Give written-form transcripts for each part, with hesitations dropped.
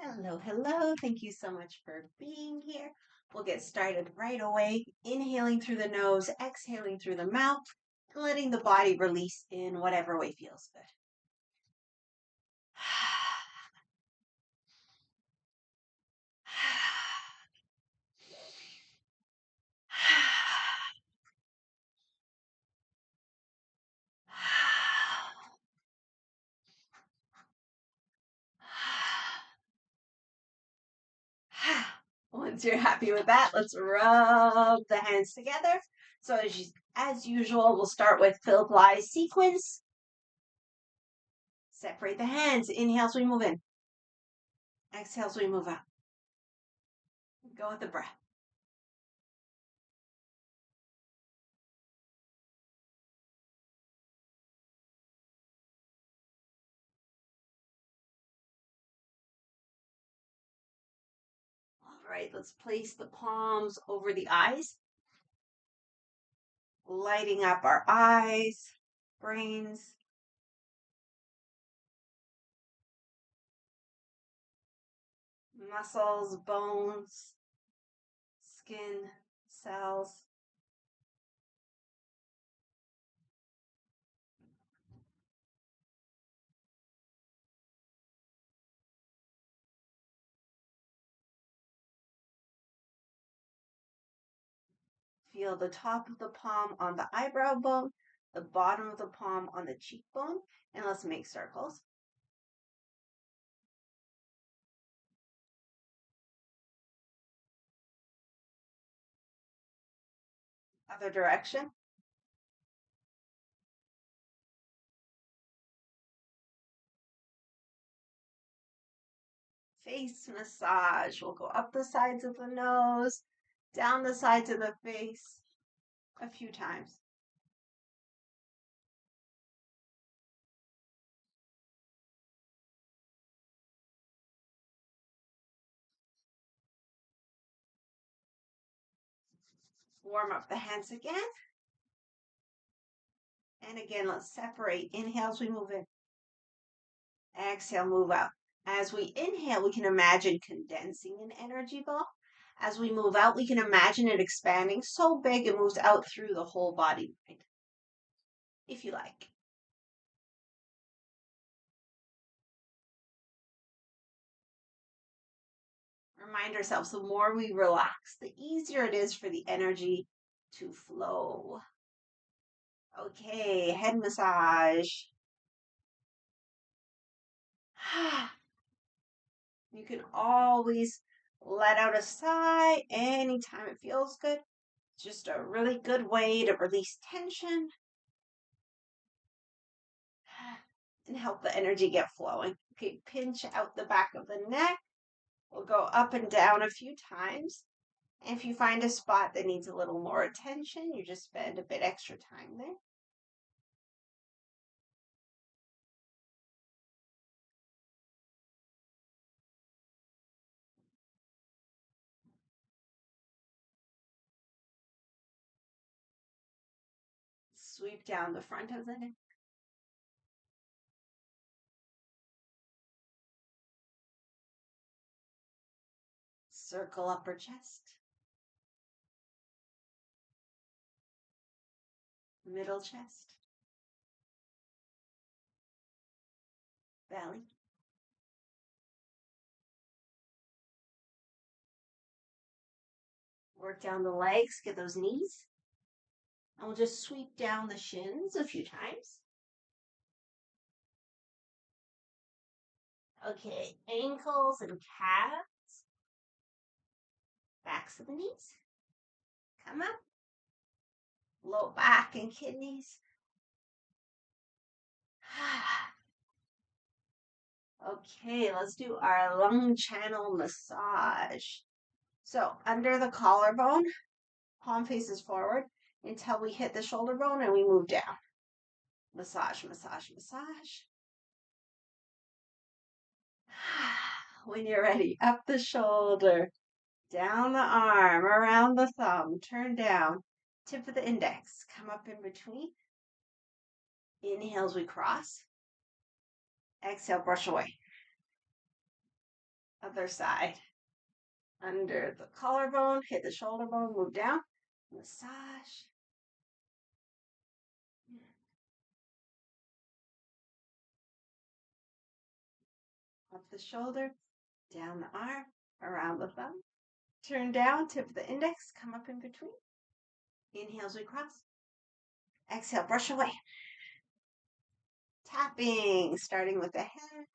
Hello, hello. Thank you so much for being here. We'll get started right away. Inhaling through the nose, exhaling through the mouth, and letting the body release in whatever way feels good. Once you're happy with that, let's rub the hands together. So as usual, we'll start with fill fly sequence. Separate the hands. Inhale as we move in. Exhale as we move out. Go with the breath. All right, let's place the palms over the eyes, lighting up our eyes, brains, muscles, bones, skin, cells. Feel the top of the palm on the eyebrow bone, the bottom of the palm on the cheekbone, and let's make circles. Other direction. Face massage. We'll go up the sides of the nose, down the sides of the face a few times. Warm up the hands again. And again, let's separate. Inhale as we move in. Exhale, move out. As we inhale, we can imagine condensing an energy ball. As we move out, we can imagine it expanding so big it moves out through the whole body, if you like. Remind ourselves, the more we relax, the easier it is for the energy to flow. Okay, head massage. You can always let out a sigh anytime it feels good. Just a really good way to release tension and help the energy get flowing. Okay, pinch out the back of the neck. We'll go up and down a few times. And if you find a spot that needs a little more attention, you just spend a bit extra time there. Sweep down the front of the neck. Circle upper chest. Middle chest. Belly. Work down the legs, get those knees. And we'll just sweep down the shins a few times. Okay, ankles and calves. Backs of the knees. Come up. Low back and kidneys. Okay, let's do our lung channel massage. So under the collarbone, palm faces forward until we hit the shoulder bone and we move down. Massage, massage, massage. When you're ready, up the shoulder, down the arm, around the thumb, turn down, tip of the index, come up in between. Inhale as we cross. Exhale, brush away. Other side. Under the collarbone, hit the shoulder bone, move down, massage. Up the shoulder, down the arm, around the thumb. Turn down, tip of the index, come up in between. Inhale as we cross. Exhale, brush away. Tapping, starting with the head,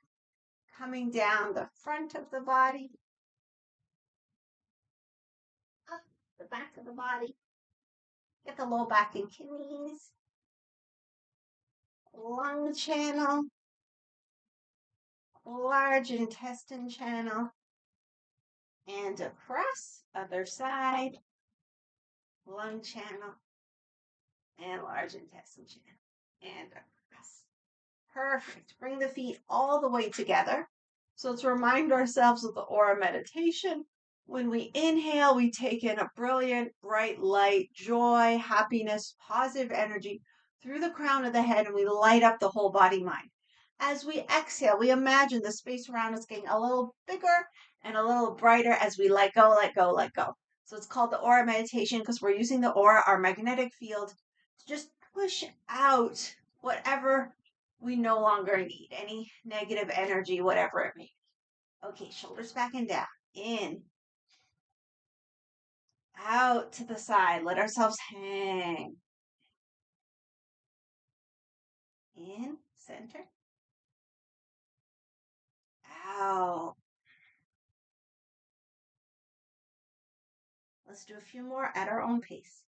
coming down the front of the body, up the back of the body. Get the low back and kidneys, lung channel, large intestine channel, and across, other side, lung channel, and large intestine channel, and across. Perfect. Bring the feet all the way together. So let's remind ourselves of the aura meditation. When we inhale, we take in a brilliant, bright light, joy, happiness, positive energy through the crown of the head, and we light up the whole body mind. As we exhale, we imagine the space around us getting a little bigger and a little brighter as we let go, let go, let go. So it's called the aura meditation because we're using the aura, our magnetic field, to just push out whatever we no longer need, any negative energy, whatever it may be. Okay, shoulders back and down. In, out to the side. Let ourselves hang. In, center. Out. Let's do a few more at our own pace.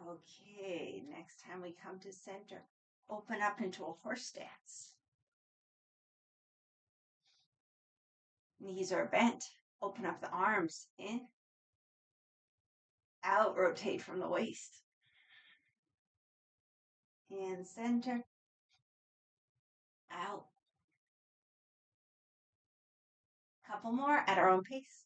Okay, next time we come to center, open up into a horse stance. Knees are bent. Open up the arms. In, out, rotate from the waist. And center, out. Couple more at our own pace.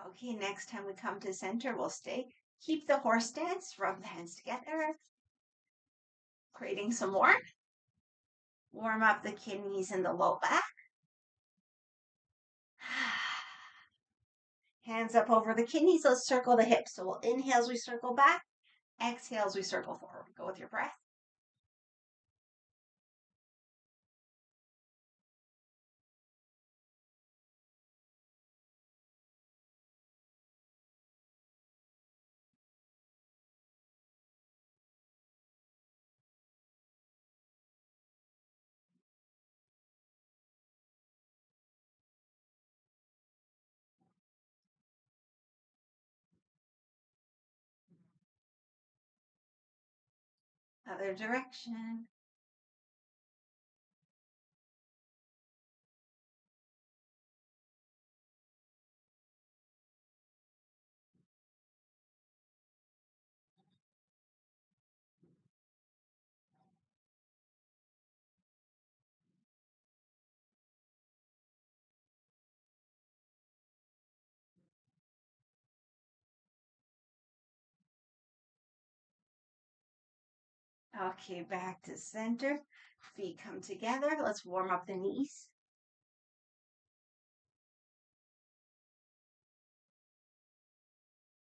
Okay, next time we come to center, we'll stay. Keep the horse stance, rub the hands together, creating some warmth. Warm up the kidneys and the low back. Hands up over the kidneys. Let's circle the hips. So we'll inhale as we circle back. Exhale as we circle forward. Go with your breath. Other direction. Okay, back to center. Feet come together. Let's warm up the knees.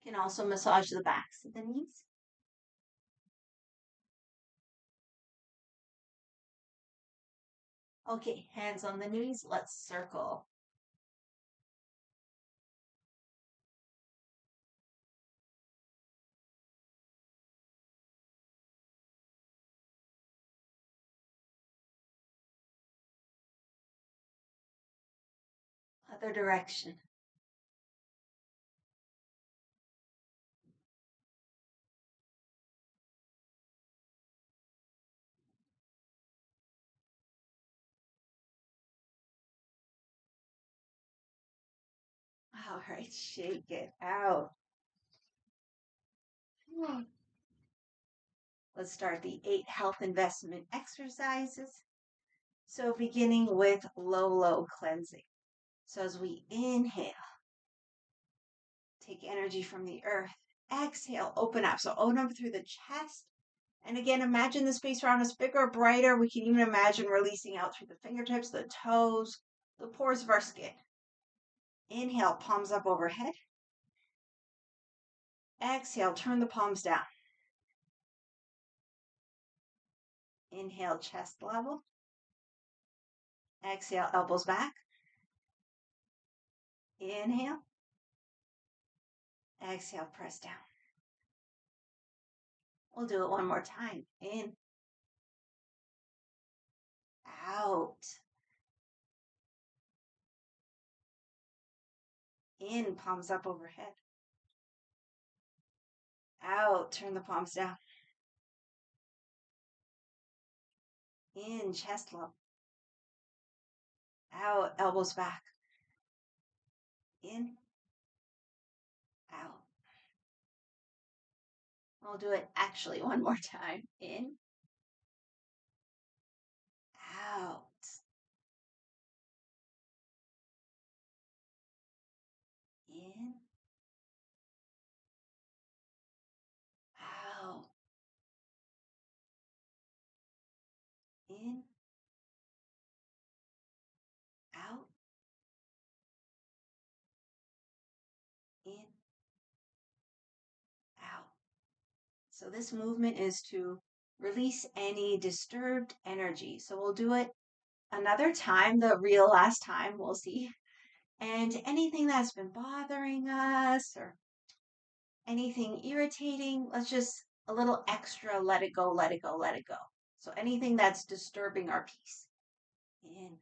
You can also massage the backs of the knees. Okay, hands on the knees. Let's circle. Other direction. All right, shake it out. Let's start the 8 health investment exercises. So beginning with low cleansing. So as we inhale, take energy from the earth. Exhale, open up. So open up through the chest. And again, imagine the space around us bigger, brighter. We can even imagine releasing out through the fingertips, the toes, the pores of our skin. Inhale, palms up overhead. Exhale, turn the palms down. Inhale, chest level. Exhale, elbows back. Inhale. Exhale, press down. We'll do it one more time. In. Out. In, palms up overhead. Out, turn the palms down. In, chest level. Out, elbows back. In. Out. We'll do it actually one more time. In. Out. In. Out. In. Out. In. Out. So this movement is to release any disturbed energy. So we'll do it another time, the real last time, we'll see. And anything that's been bothering us or anything irritating, let's just a little extra let it go, let it go, let it go. So anything that's disturbing our peace. In.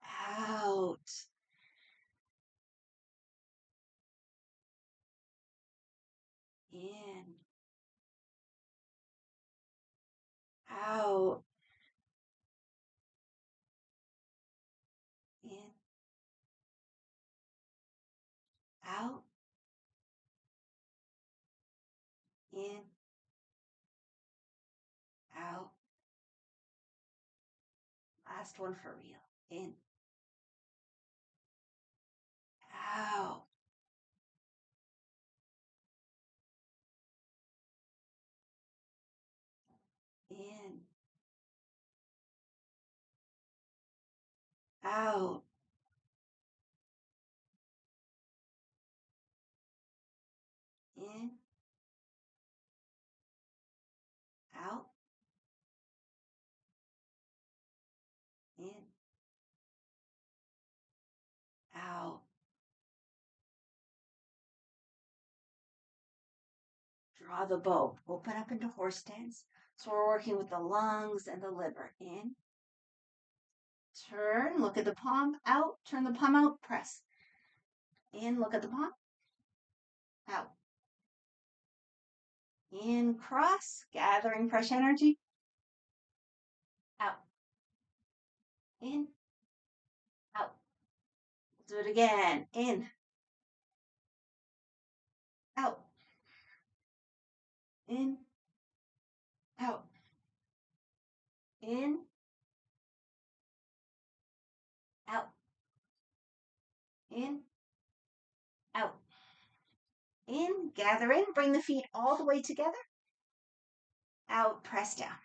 Out. In. Out. In. Out. In. Out. Last one for real. In. Out. In. Out. In. Out. In. Out. Draw the bow. Open up into horse stance. So we're working with the lungs and the liver. In. Turn. Look at the palm. Out. Turn the palm out. Press. In. Look at the palm. Out. In. Cross. Gathering fresh energy. Out. In. Out. Do it again. In. Out. In. Out. In. Out. In. Out. In. Gather in. Bring the feet all the way together. Out. Press down.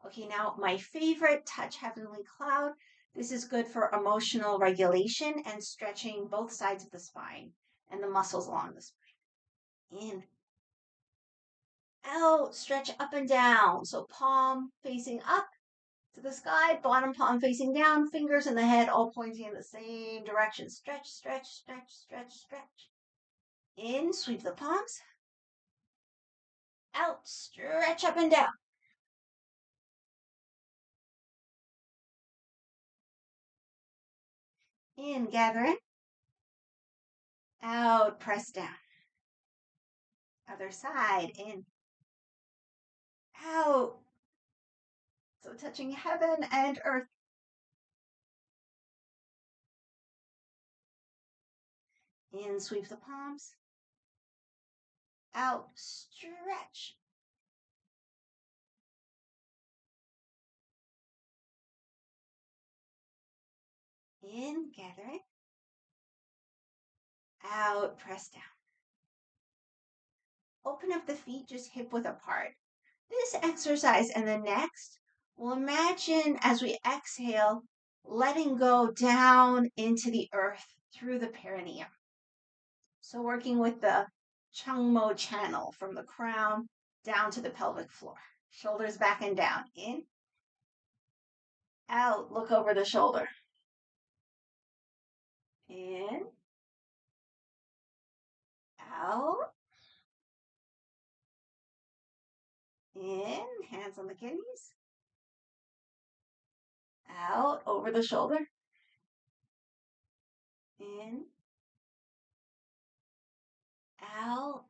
Okay, now my favorite, touch heavenly cloud. This is good for emotional regulation and stretching both sides of the spine and the muscles along the spine. In, out, stretch up and down. So palm facing up to the sky, bottom palm facing down, fingers in the head all pointing in the same direction. Stretch, stretch, stretch, stretch, stretch. In, sweep the palms. Out, stretch up and down. In, gather in. Out, press down. Other side, in. Out. So touching heaven and earth. In, sweep the palms. Out, stretch. In, gather in. Out, press down. Open up the feet just hip width apart. This exercise and the next, we'll imagine as we exhale, letting go down into the earth through the perineum. So working with the Changmo channel from the crown down to the pelvic floor. Shoulders back and down. In, out, look over the shoulder. In, out, in, hands on the kidneys. Out, over the shoulder. In, out,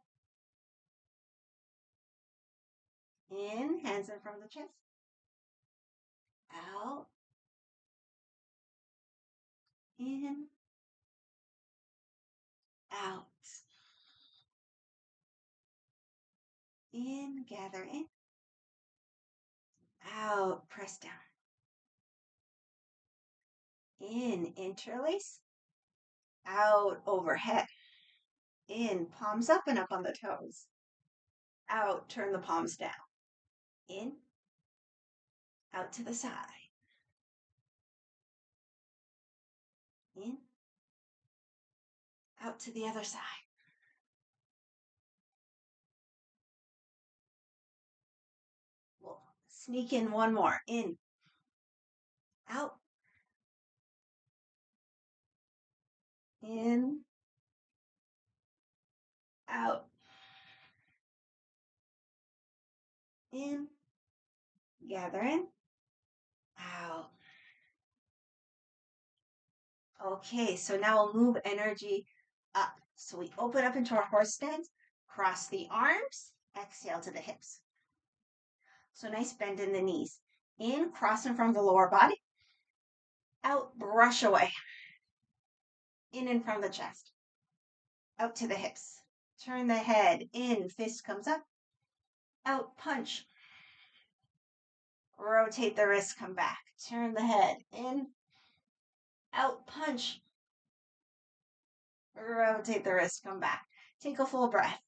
in, hands in front of the chest. Out, in, out. In, gather in. Out, press down. In, interlace. Out, overhead. In, palms up and up on the toes. Out, turn the palms down. In, out to the side. In, out to the other side. We'll sneak in one more. In, out, in, out, in, gather in, out. Okay, so now we'll move energy up. So we open up into our horse stance, cross the arms, exhale to the hips. So nice bend in the knees. In, cross in front of the lower body. Out, brush away. In front of the chest. Out to the hips. Turn the head. In, fist comes up. Out, punch. Rotate the wrist, come back. Turn the head. In, out, punch. Rotate the wrist, come back. Take a full breath.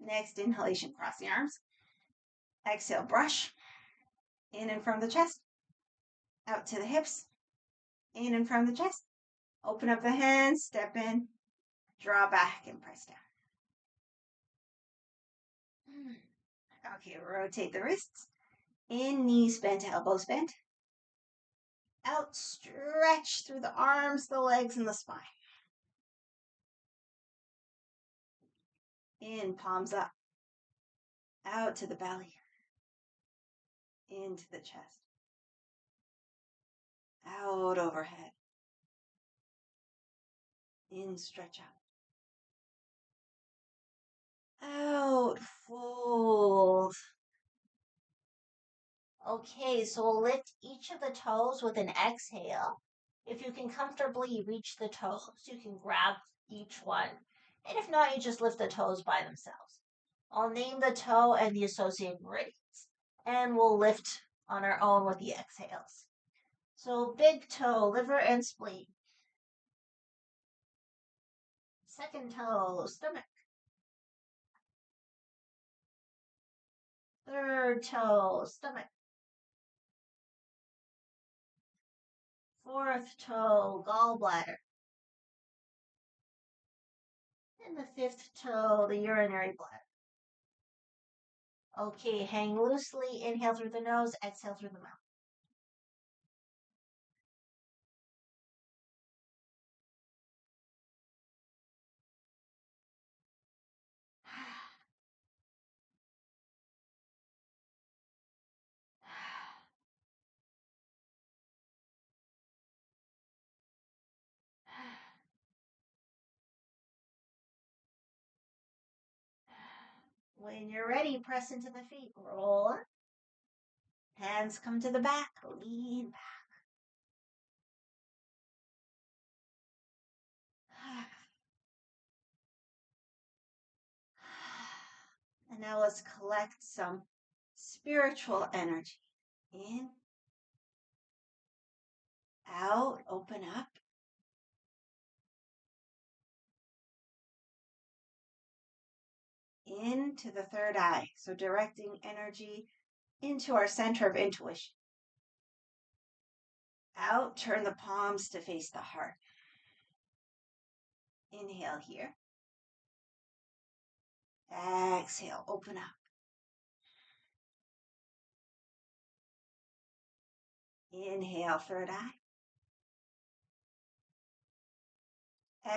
Next inhalation, cross the arms. Exhale, brush. In front of the chest. Out to the hips. In front of the chest. Open up the hands, step in, draw back, and press down. Okay, rotate the wrists. In, knees bent, elbows bent. Out, stretch through the arms, the legs, and the spine. In, palms up. Out to the belly. Into the chest. Out overhead. In, stretch out. Out, fold. Okay, so we'll lift each of the toes with an exhale. If you can comfortably reach the toes, you can grab each one. And if not, you just lift the toes by themselves. I'll name the toe and the associated meridians, and we'll lift on our own with the exhales. So big toe, liver and spleen. Second toe, stomach. Third third toe, stomach. Fourth toe, gallbladder. And the fifth toe, the urinary bladder. Okay, hang loosely. Inhale through the nose, exhale through the mouth. When you're ready, press into the feet. Roll up. Hands come to the back. Lean back. And now let's collect some spiritual energy. In, out, open up. Into the third eye. So directing energy into our center of intuition. Out, turn the palms to face the heart. Inhale here. Exhale, open up. Inhale, third eye.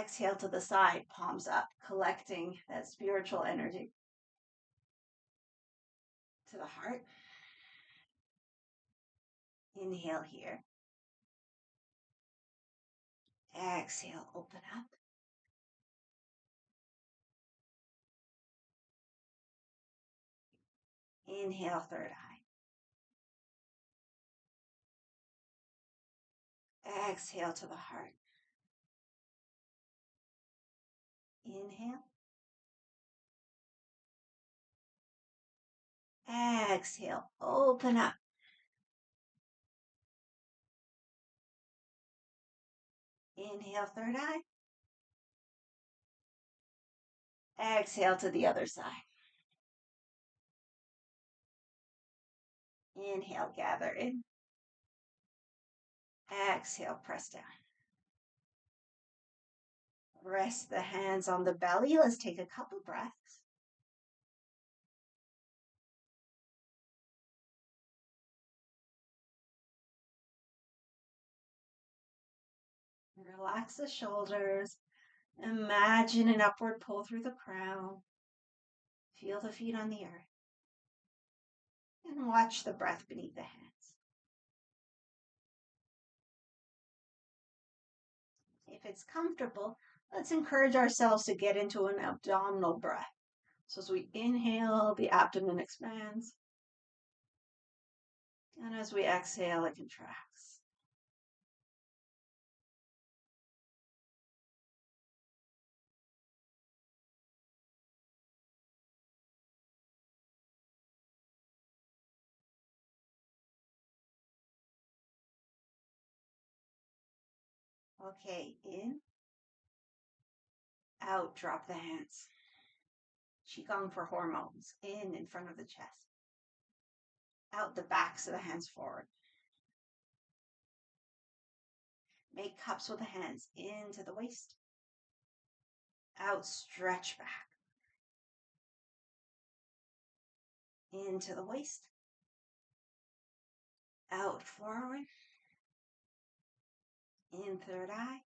Exhale to the side, palms up, collecting that spiritual energy to the heart. Inhale here. Exhale, open up. Inhale, third eye. Exhale to the heart. Inhale. Exhale, open up. Inhale, third eye. Exhale to the other side. Inhale, gather in. Exhale, press down. Rest the hands on the belly. Let's take a couple breaths. Relax the shoulders. Imagine an upward pull through the crown. Feel the feet on the earth. And watch the breath beneath the hands. If it's comfortable, let's encourage ourselves to get into an abdominal breath. So as we inhale, the abdomen expands. And as we exhale, it contracts. Okay, in, out, drop the hands. Qi Gong for hormones. In front of the chest. Out the backs of the hands forward. Make cups with the hands into the waist. Out, stretch back. Into the waist. Out, forward. In third eye.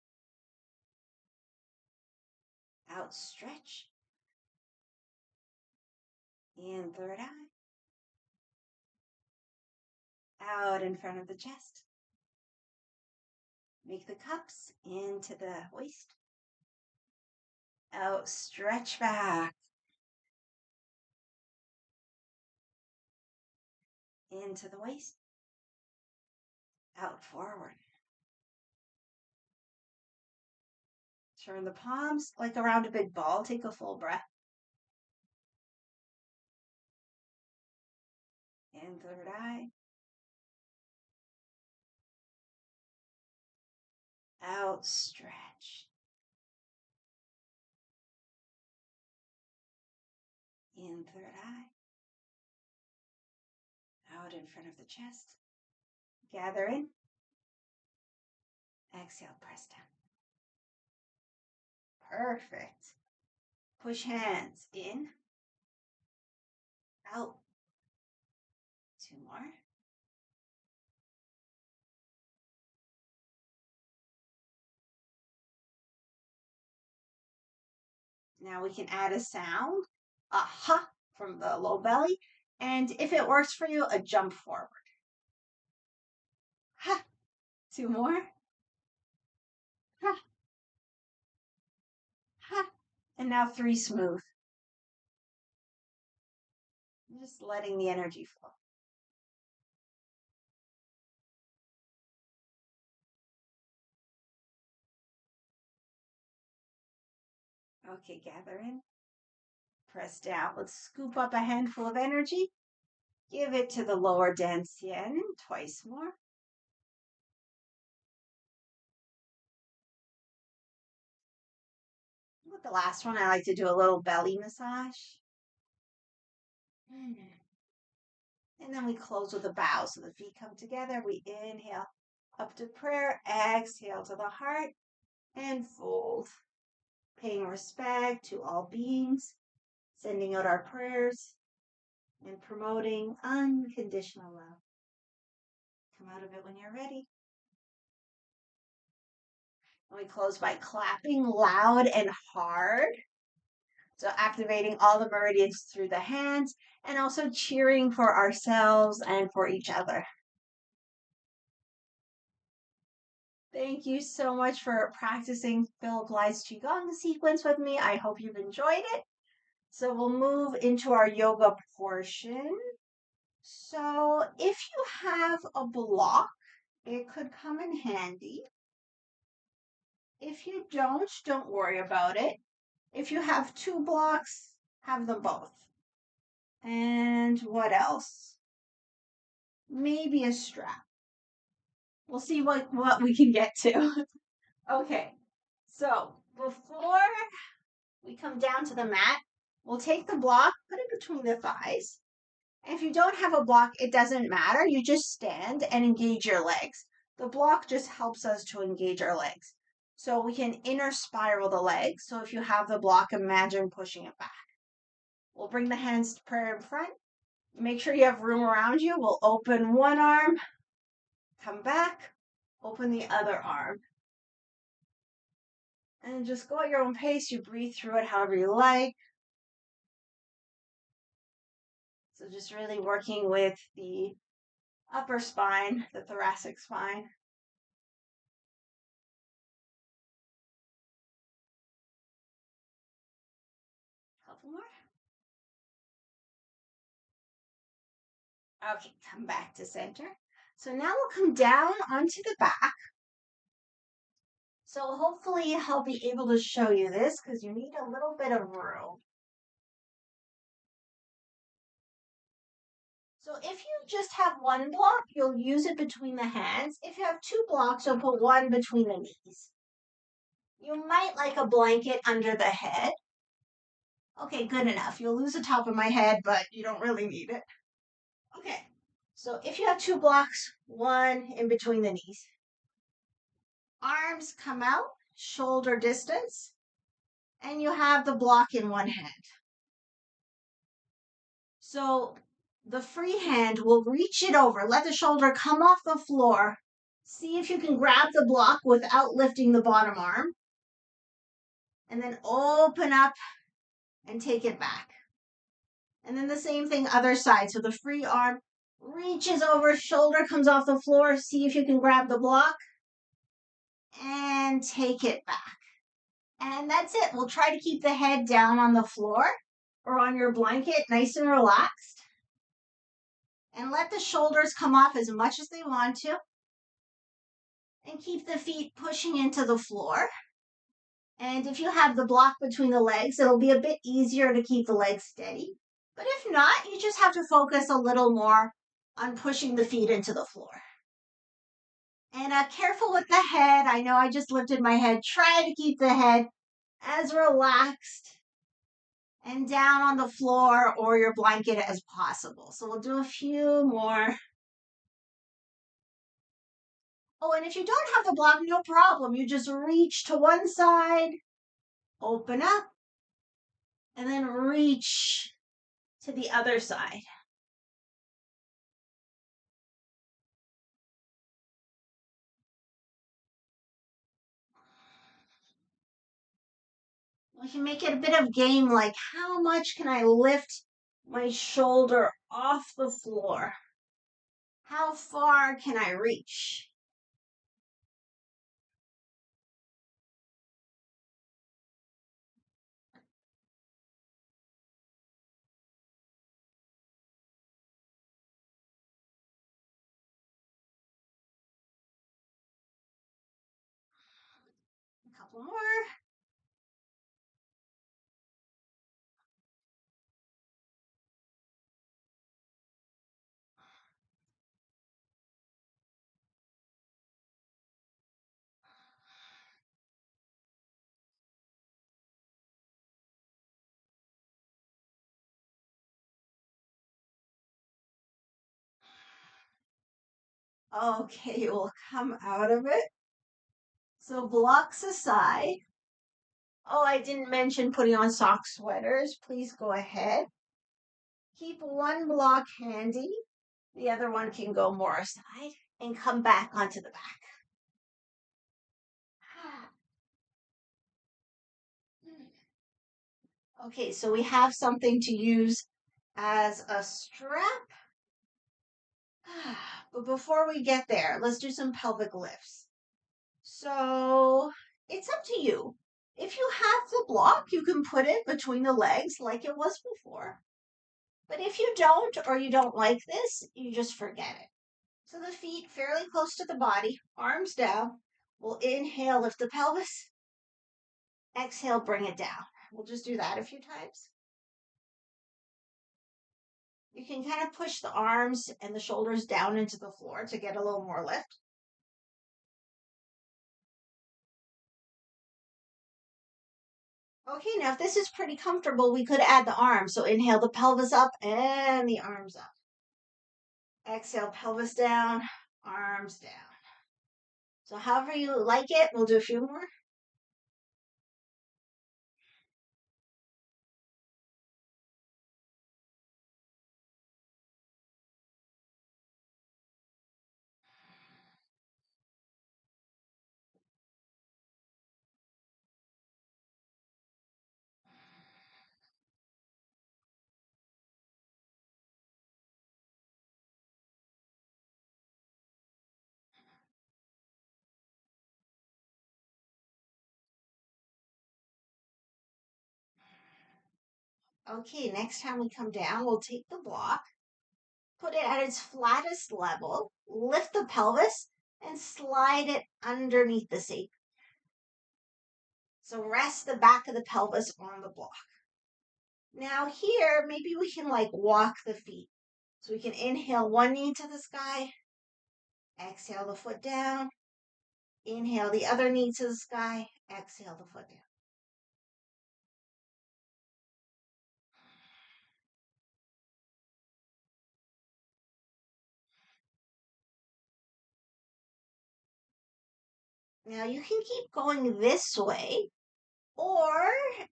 Out, stretch. In third eye. Out in front of the chest. Make the cups into the waist. Out, stretch back. Into the waist. Out, forward. Turn the palms like around a big ball. Take a full breath. In third eye. Out, stretch. In third eye. out in front of the chest. Gather in. Exhale, press down. Perfect. Push hands in, out. 2 more. Now we can add a sound, a ha from the low belly. And if it works for you, a jump forward. Ha. 2 more. Ha. Ha. And now 3 smooth. Just letting the energy flow. Okay, gather in. Press down. Let's scoop up a handful of energy. Give it to the lower dantian. Twice more. With the last one, I like to do a little belly massage. And then we close with a bow. So the feet come together. We inhale up to prayer. Exhale to the heart. And fold. Paying respect to all beings. Sending out our prayers. And promoting unconditional love. Come out of it when you're ready. And we close by clapping loud and hard. So activating all the meridians through the hands and also cheering for ourselves and for each other. Thank you so much for practicing Philip Ly's Qigong sequence with me. I hope you've enjoyed it. So we'll move into our yoga portion. So if you have a block, it could come in handy. If you don't worry about it. If you have 2 blocks, have them both. And what else? Maybe a strap. We'll see what we can get to. Okay, so before we come down to the mat, we'll take the block, put it between the thighs. And if you don't have a block, it doesn't matter. You just stand and engage your legs. The block just helps us to engage our legs. So we can inner spiral the legs. So if you have the block, imagine pushing it back. We'll bring the hands to prayer in front. Make sure you have room around you. We'll open one arm, come back, open the other arm. And just go at your own pace. You breathe through it however you like. So just really working with the upper spine, the thoracic spine. Couple more. Okay, come back to center. So now we'll come down onto the back. So hopefully I'll be able to show you this because you need a little bit of room. So if you just have 1 block, you'll use it between the hands. If you have 2 blocks, you'll put 1 between the knees. You might like a blanket under the head. Okay, good enough. You'll lose the top of my head, but you don't really need it. Okay, so if you have 2 blocks, 1 in between the knees. Arms come out, shoulder distance, and you have the block in one hand. So the free hand will reach it over. Let the shoulder come off the floor. See if you can grab the block without lifting the bottom arm. And then open up and take it back. And then the same thing other side. So the free arm reaches over, shoulder comes off the floor. See if you can grab the block and take it back. And that's it. We'll try to keep the head down on the floor or on your blanket, nice and relaxed. And let the shoulders come off as much as they want to. And keep the feet pushing into the floor. And if you have the block between the legs, it'll be a bit easier to keep the legs steady. But if not, you just have to focus a little more on pushing the feet into the floor. And careful with the head. I know I just lifted my head. Try to keep the head as relaxed and down on the floor or your blanket as possible. So we'll do a few more. Oh, and if you don't have the block, no problem. You just reach to one side, open up, and then reach to the other side. We can make it a bit of game, like how much can I lift my shoulder off the floor? How far can I reach? A couple more. Okay, we'll come out of it. So blocks aside. Oh, I didn't mention putting on sock sweaters. Please go ahead. Keep one block handy. The other one can go more aside and come back onto the back. Okay, so we have something to use as a strap. But before we get there, let's do some pelvic lifts. So it's up to you. If you have the block, you can put it between the legs like it was before. But if you don't, or you don't like this, you just forget it. So the feet fairly close to the body, arms down. We'll inhale, lift the pelvis. Exhale, bring it down. We'll just do that a few times. You can kind of push the arms and the shoulders down into the floor to get a little more lift. Okay, now if this is pretty comfortable, we could add the arms. So inhale the pelvis up and the arms up. Exhale, pelvis down, arms down. So however you like it, we'll do a few more. Okay, next time we come down, we'll take the block, put it at its flattest level, lift the pelvis, and slide it underneath the sacrum. So rest the back of the pelvis on the block. Now here, maybe we can like walk the feet. So we can inhale one knee to the sky, exhale the foot down, inhale the other knee to the sky, exhale the foot down. Now you can keep going this way, or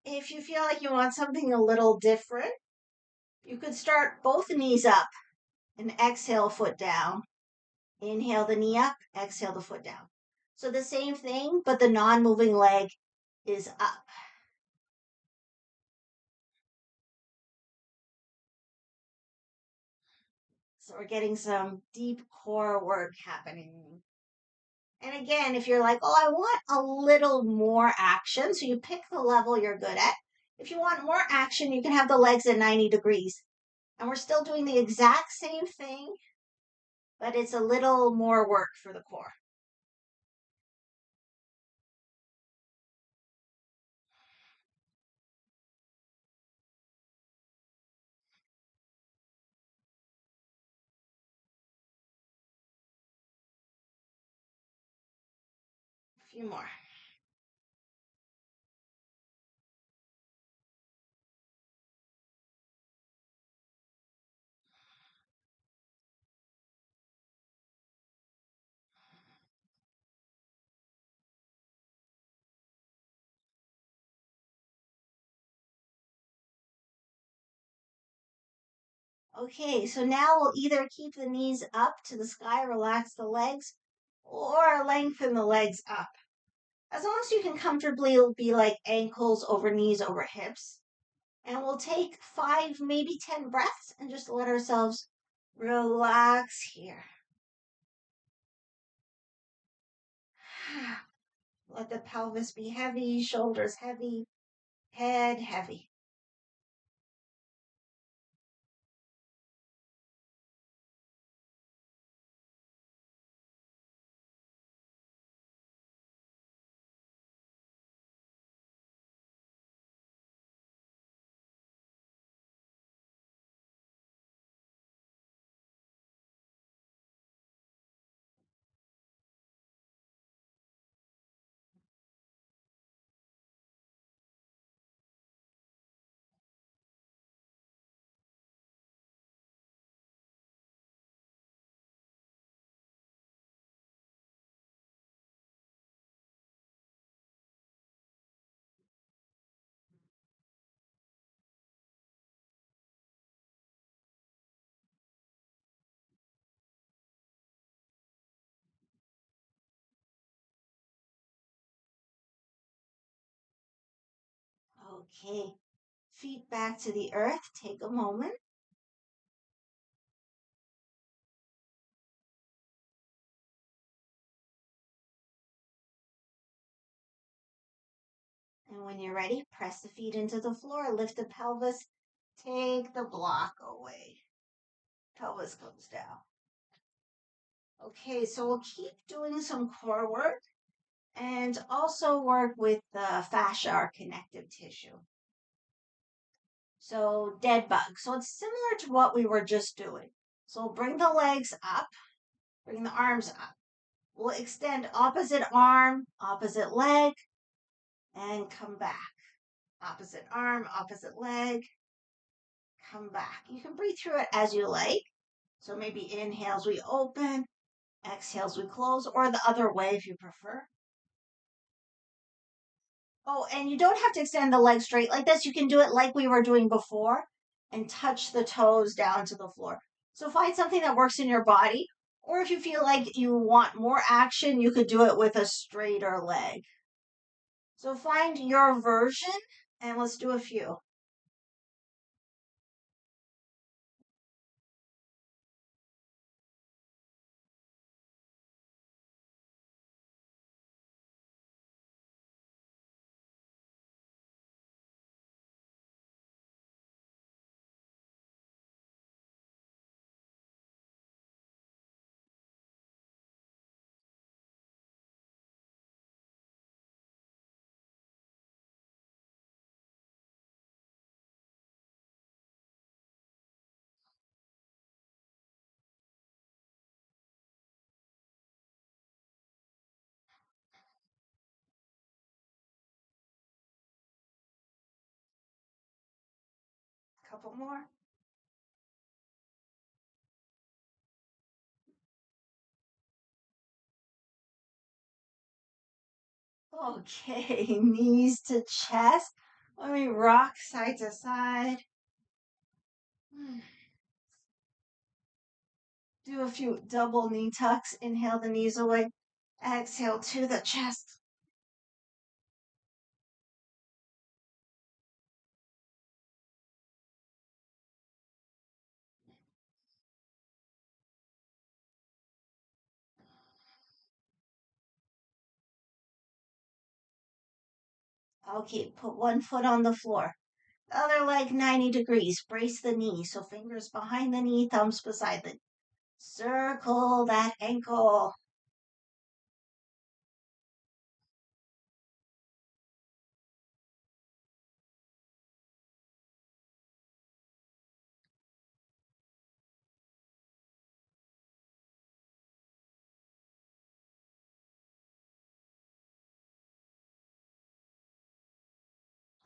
if you feel like you want something a little different, you could start both knees up and exhale foot down. Inhale the knee up, exhale the foot down. So the same thing, but the non-moving leg is up. So we're getting some deep core work happening. And again, if you're like, oh, I want a little more action, so you pick the level you're good at. If you want more action, you can have the legs at 90 degrees. And we're still doing the exact same thing, but it's a little more work for the core. A few more. Okay, so now we'll either keep the knees up to the sky, relax the legs, or lengthen the legs up. As long as you can comfortably, it'll be like ankles over knees over hips. And we'll take 5, maybe 10 breaths and just let ourselves relax here. Let the pelvis be heavy, shoulders heavy, head heavy. Okay, feet back to the earth. Take a moment. And when you're ready, press the feet into the floor, lift the pelvis, take the block away. Pelvis goes down. Okay, so we'll keep doing some core work and also work with the fascia or connective tissue. So dead bug. So it's similar to what we were just doing. So bring the legs up, bring the arms up. We'll extend opposite arm, opposite leg, and come back. Opposite arm, opposite leg, come back. You can breathe through it as you like. So maybe inhales we open, exhales we close, or the other way if you prefer. Oh, and you don't have to extend the leg straight like this. You can do it like we were doing before and touch the toes down to the floor. So find something that works in your body. Or if you feel like you want more action, you could do it with a straighter leg. So find your version and let's do a few. A couple more. Okay, knees to chest. Let me rock side to side. Do a few double knee tucks. Inhale the knees away. Exhale to the chest. Okay, put one foot on the floor. The other leg 90 degrees. Brace the knee. So fingers behind the knee, thumbs beside the knee. Circle that ankle.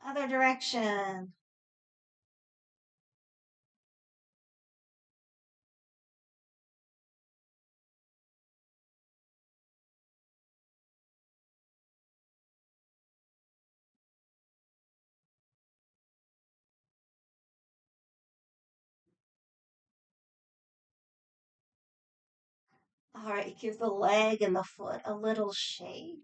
Other direction. All right, give the leg and the foot a little shake.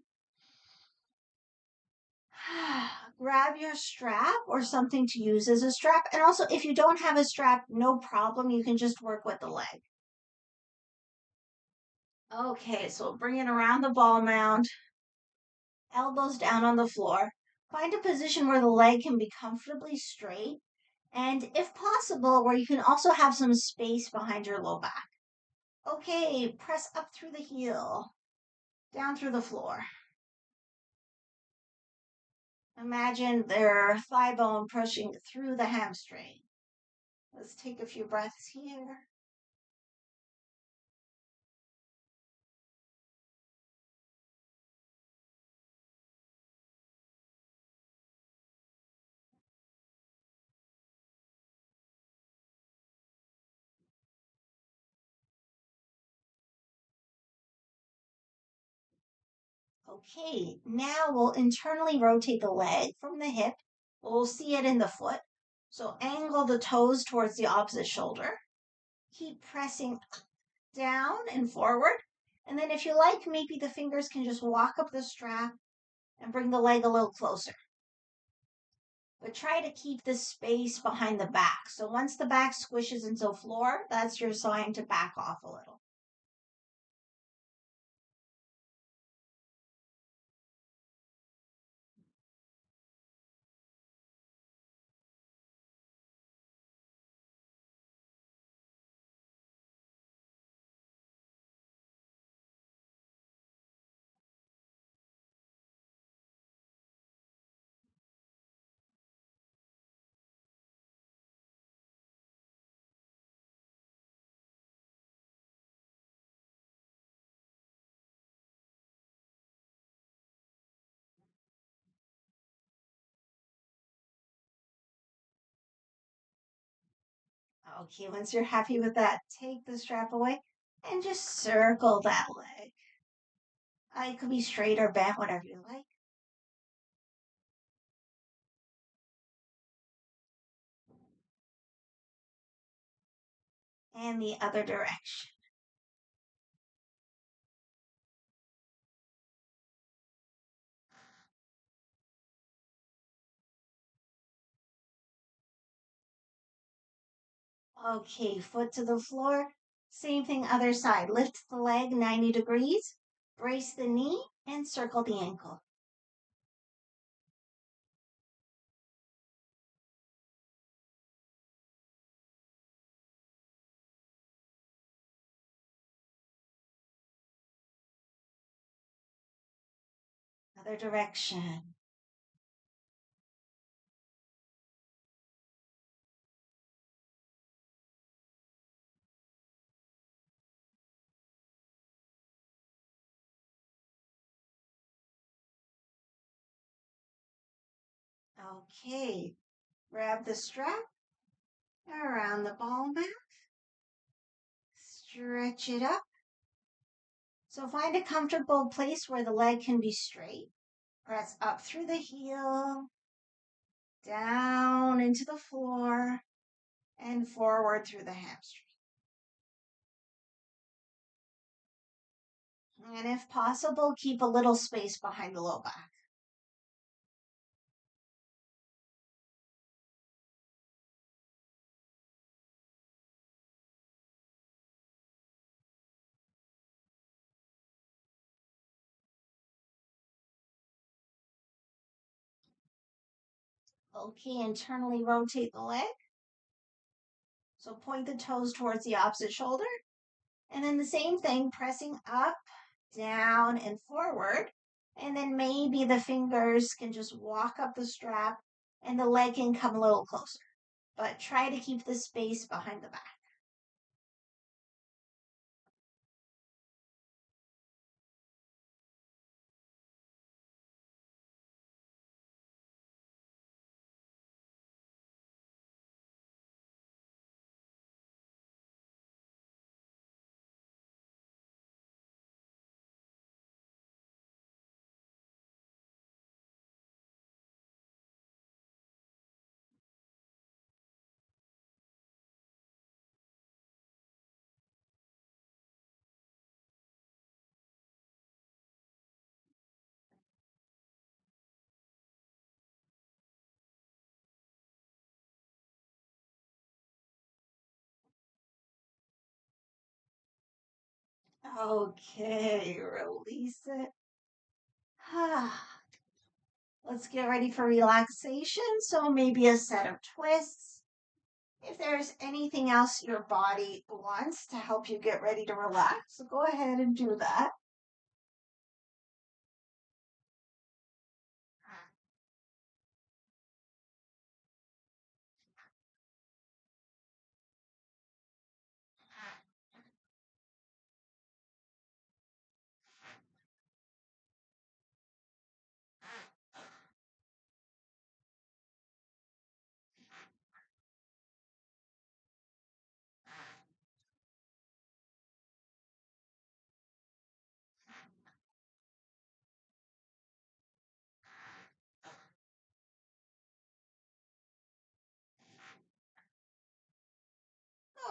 Grab your strap or something to use as a strap. And also, if you don't have a strap, no problem. You can just work with the leg. Okay, so bring it around the ball mound, elbows down on the floor. Find a position where the leg can be comfortably straight. And if possible, where you can also have some space behind your low back. Okay, press up through the heel, down through the floor. Imagine their thigh bone pushing through the hamstring. Let's take a few breaths here. Okay, now we'll internally rotate the leg from the hip. We'll see it in the foot. So angle the toes towards the opposite shoulder. Keep pressing down and forward. And then if you like, maybe the fingers can just walk up the strap and bring the leg a little closer. But try to keep the space behind the back. So once the back squishes into the floor, that's your sign to back off a little. Okay, once you're happy with that, take the strap away and just circle that leg. It could be straight or bent, whatever you like. And the other direction. Okay, foot to the floor. Same thing, other side. Lift the leg 90 degrees, brace the knee, and circle the ankle. Other direction. Okay, grab the strap around the ball mat. Stretch it up. So find a comfortable place where the leg can be straight. Press up through the heel, down into the floor, and forward through the hamstring. And if possible, keep a little space behind the low back. Okay, internally rotate the leg. So point the toes towards the opposite shoulder. And then the same thing, pressing up, down, and forward. And then maybe the fingers can just walk up the strap and the leg can come a little closer. But try to keep the space behind the back. Okay, release it. Let's get ready for relaxation. So maybe a set of twists. If there's anything else your body wants to help you get ready to relax, go ahead and do that.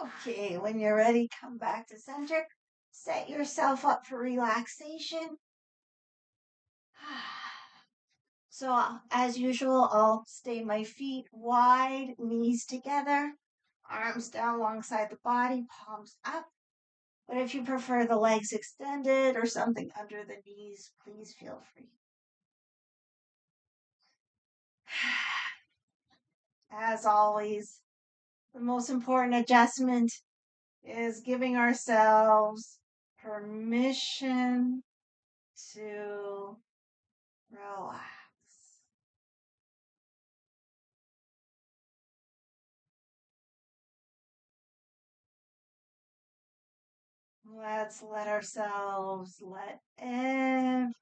Okay, when you're ready, come back to center. Set yourself up for relaxation. So, as usual, I'll stay my feet wide, knees together, arms down alongside the body, palms up. But if you prefer the legs extended or something under the knees, please feel free. As always, the most important adjustment is giving ourselves permission to relax. Let's let ourselves let everything.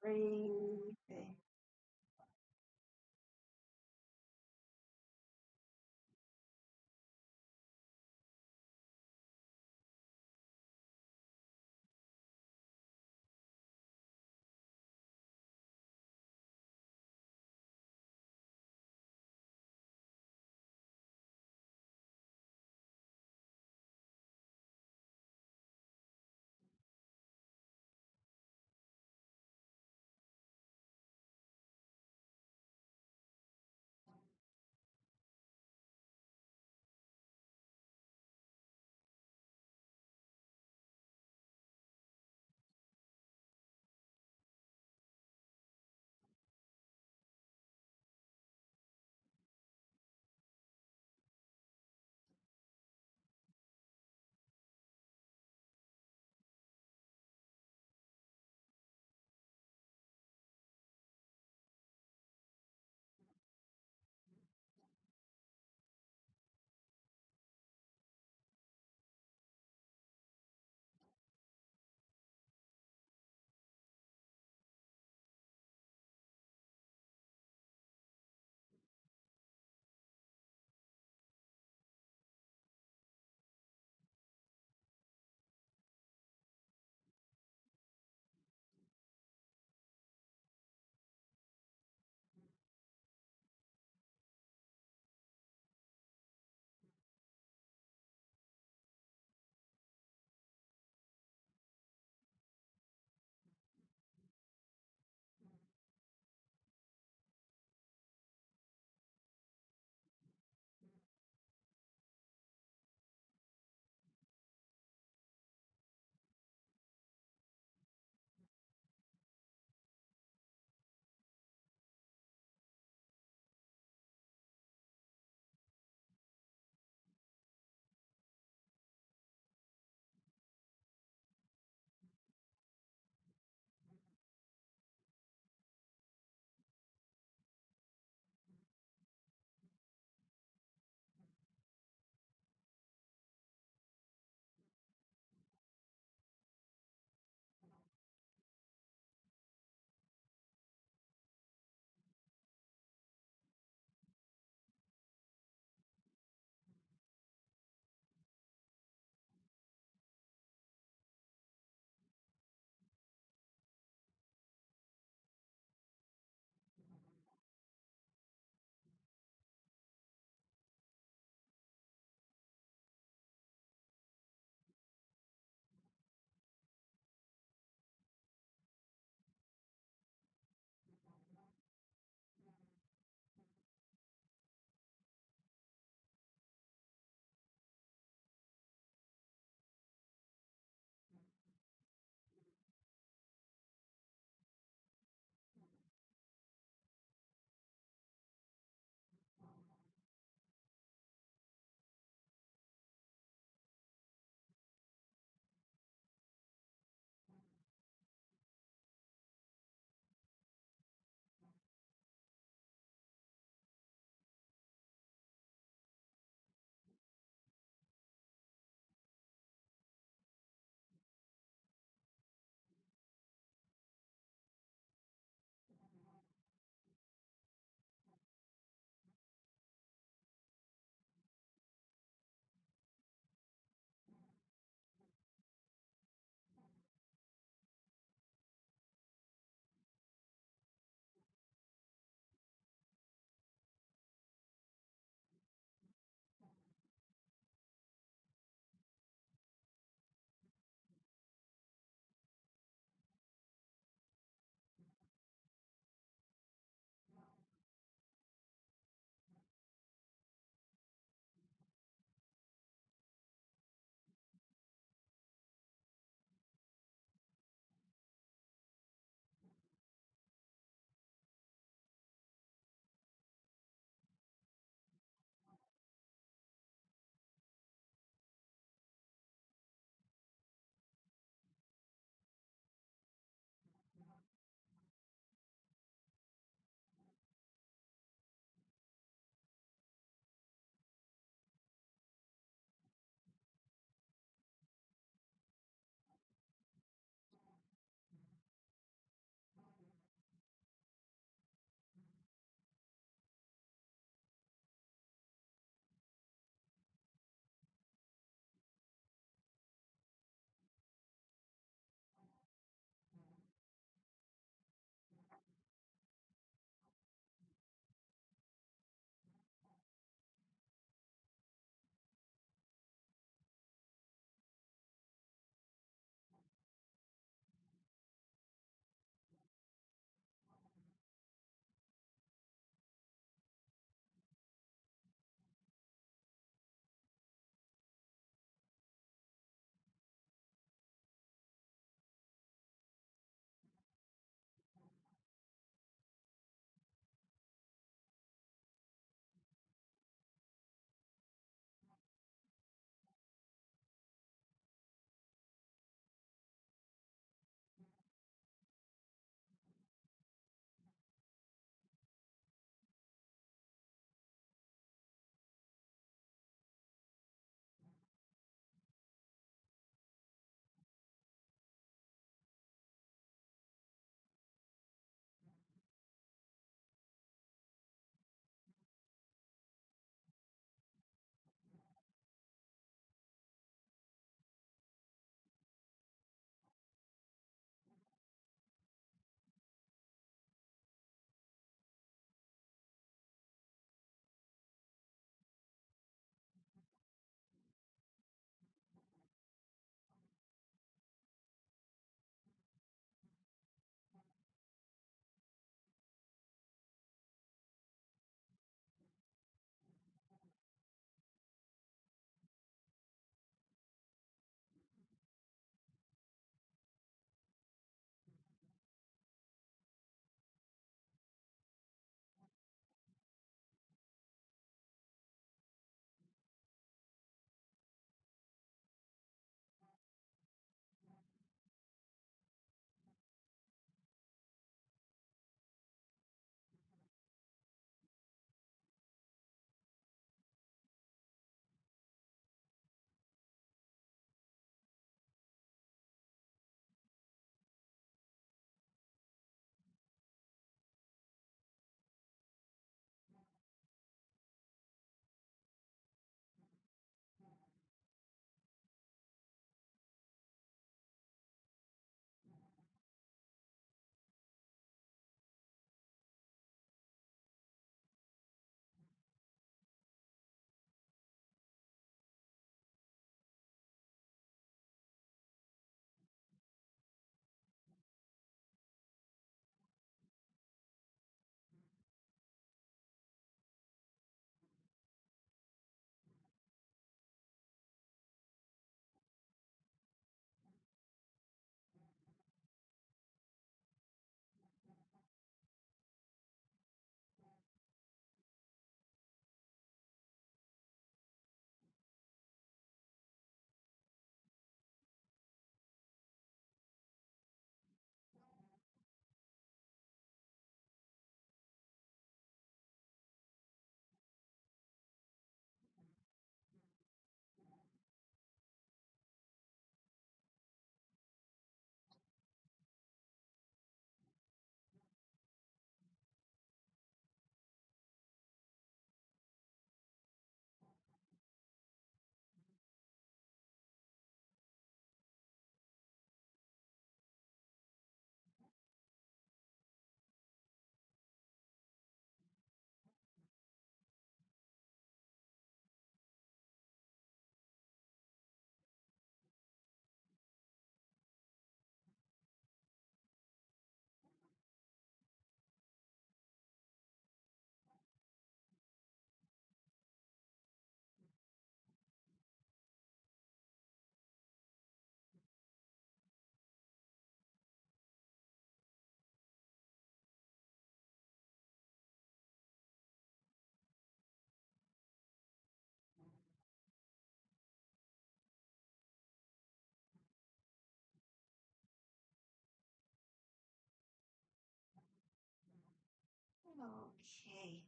Okay.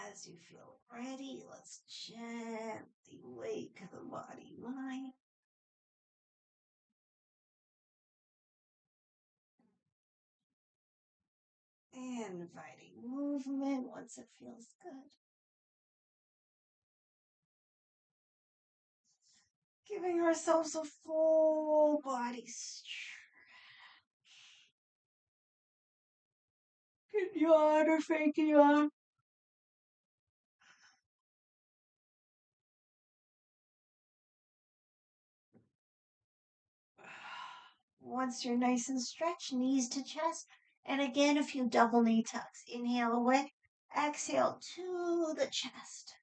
As you feel ready, let's gently wake the body mind. And inviting movement once it feels good. Giving ourselves a full body stretch. Good yawn or fake yawn. Once you're nice and stretched, knees to chest. And again, a few double knee tucks. Inhale away. Exhale to the chest.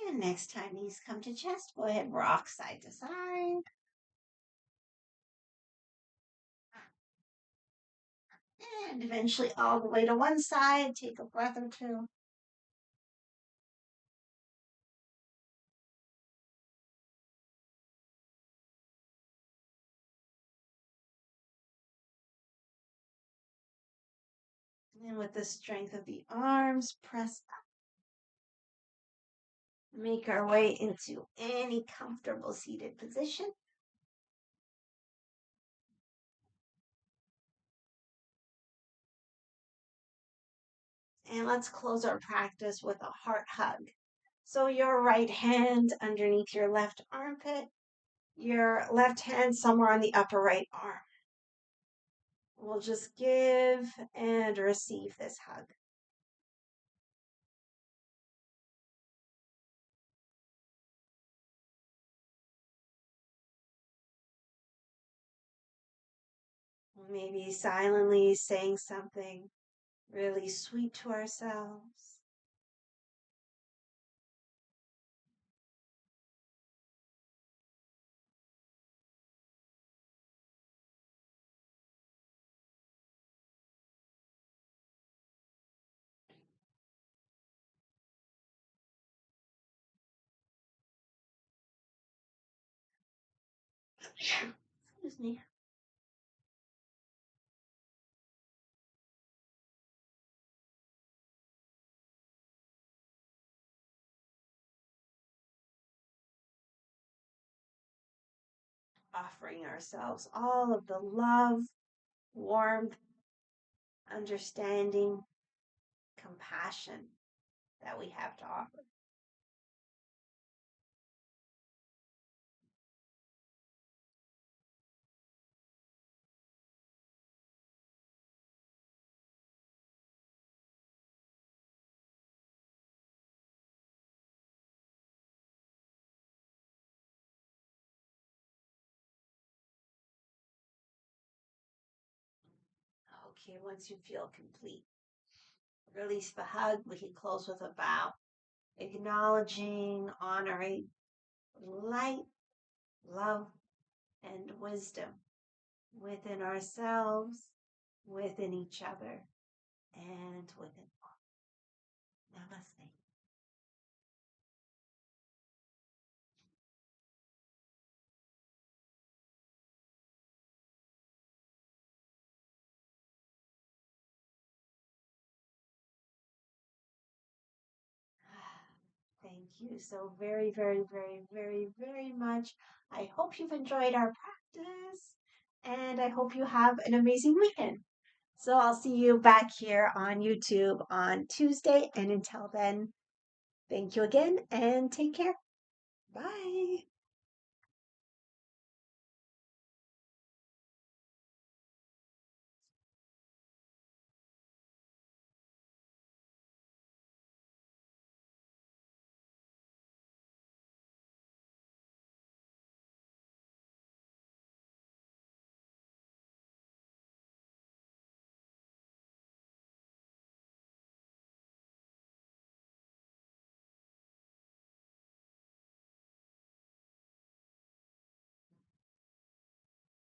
And next time knees come to chest, go ahead, rock side to side. And eventually all the way to one side. Take a breath or two. And with the strength of the arms, press up. Make our way into any comfortable seated position. And let's close our practice with a heart hug. So your right hand underneath your left armpit, your left hand somewhere on the upper right arm. We'll just give and receive this hug. Maybe silently saying something really sweet to ourselves. Excuse me. Offering ourselves all of the love, warmth, understanding, compassion that we have to offer. Okay, once you feel complete, release the hug. We can close with a bow, acknowledging, honoring light, love, and wisdom within ourselves, within each other, and within all. Namaste. Thank you so very, very, very, very, very much. I hope you've enjoyed our practice and I hope you have an amazing weekend. So I'll see you back here on YouTube on Tuesday. And until then, thank you again and take care. Bye.